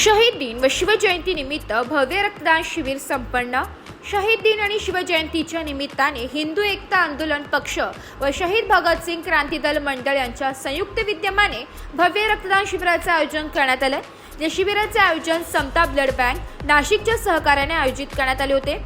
शहीद दिन व शिवजयंती निमित्त भव्य रक्तदान शिबिर संपन्न। शहीद दिन आणि शिवजयंतीच्या निमित्ताने हिंदू एकता आंदोलन पक्ष व शहीद भगतसिंग क्रांती दल मंडळ यांच्या संयुक्त विद्यमाने भव्य रक्तदान शिबिराचे आयोजन करण्यात आले। या शिबिराचे आयोजन समता ब्लड बँक नाशिकच्या सहकार्याने आयोजित करण्यात आले होते।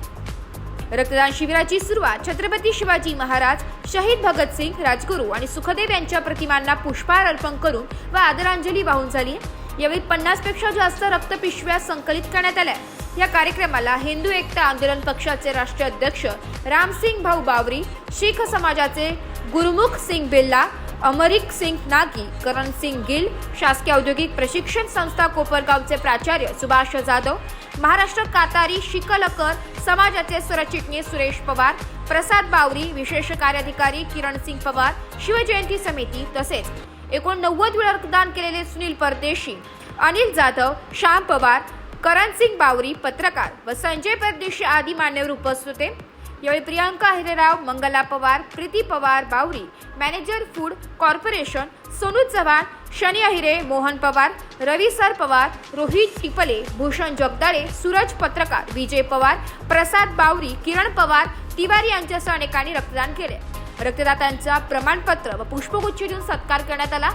रक्तदान शिबिराची सुरुवात छत्रपती शिवाजी महाराज, शहीद भगतसिंग, राजगुरू आणि सुखदेव यांच्या प्रतिमांना पुष्पहार अर्पण करून व आदरांजली वाहून झाली। यावेळी 50 पेक्षा जास्त रक्तपिशव्या संकलित करण्यात आल्या। या कार्यक्रमाला हिंदू एकता आंदोलन पक्षाचे राष्ट्रीय अध्यक्ष रामसिंग भाऊ बावरी, शीख समाजाचे गुरुमुख सिंग बिल्ला, अमरिक सिंग नागी, करण सिंग गिल, शासकीय औद्योगिक प्रशिक्षण संस्था कोपरगावचे प्राचार्य सुभाष जाधव, महाराष्ट्र कातारी शिकलकर समाजाचे सरचिटणीस सुरेश पवार, प्रसाद बावरी, विशेष कार्याधिकारी किरण सिंग पवार, शिवजयंती समिती तसेच एकूण 90 वेळा रक्तदान केलेले सुनील परदेशी, अनिल जाधव, श्याम पवार, करण सिंग बावरी, पत्रकार व संजय परदेशी आदी मान्यवर उपस्थित होते। यावेळी Priyanka Hirerao, Mangala Pawar, Preeti Pawar Bawari, manager food corporation, Sonu Chavan, Shani Ahire, Mohan Pawar, Ravi sir Pawar, Rohit Tiple, Bhushan Jagdale, Suraj पत्रकार, विजय पवार, प्रसाद बावरी, किरण पवार, तिवारी यांच्यासह अनेकांनी रक्तदान केले। रक्तदात्यांचा प्रमाणपत्र व पुष्पगुच्छ देऊन सत्कार करण्यात आला।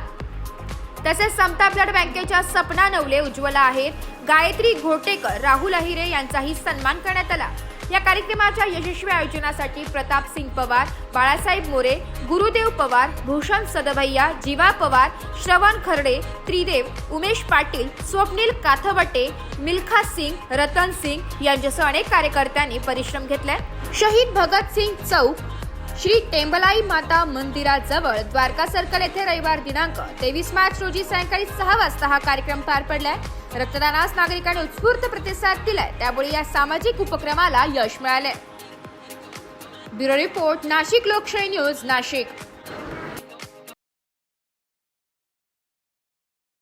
तसेच समता ब्लड बँकेच्या सपना नवले, उज्ज्वला आहेत, गायत्री घोटेकर, राहुल अहिरे यांचाही सन्मान करण्यात आला। या कार्यक्रमाच्या यशस्वी आयोजनासाठी प्रताप सिंग पवार, बाळासाहेब मोरे, गुरुदेव पवार, भूषण सदभैया, जीवा पवार, श्रवण खर्डे, त्रिदेव, उमेश पाटील, स्वप्नील काथवटे, मिल्खा सिंग, रतन सिंग यांच्यासह अनेक कार्यकर्त्यांनी परिश्रम घेतले। शहीद भगतसिंग चौक, श्री टेंबलाई माता मंदिराजवळ द्वारका सर्कल येथे रविवार दिनांक 23 मार्च रोजी सायंकाळी 6 वाजता हा कार्यक्रम पार पडलाय। रक्तदानास नागरिकांनी उत्स्फूर्त प्रतिसाद दिलाय, त्यामुळे या सामाजिक उपक्रमाला यश मिळाले। ब्युरो रिपोर्ट, नाशिक लोकशाही न्यूज, नाशिक।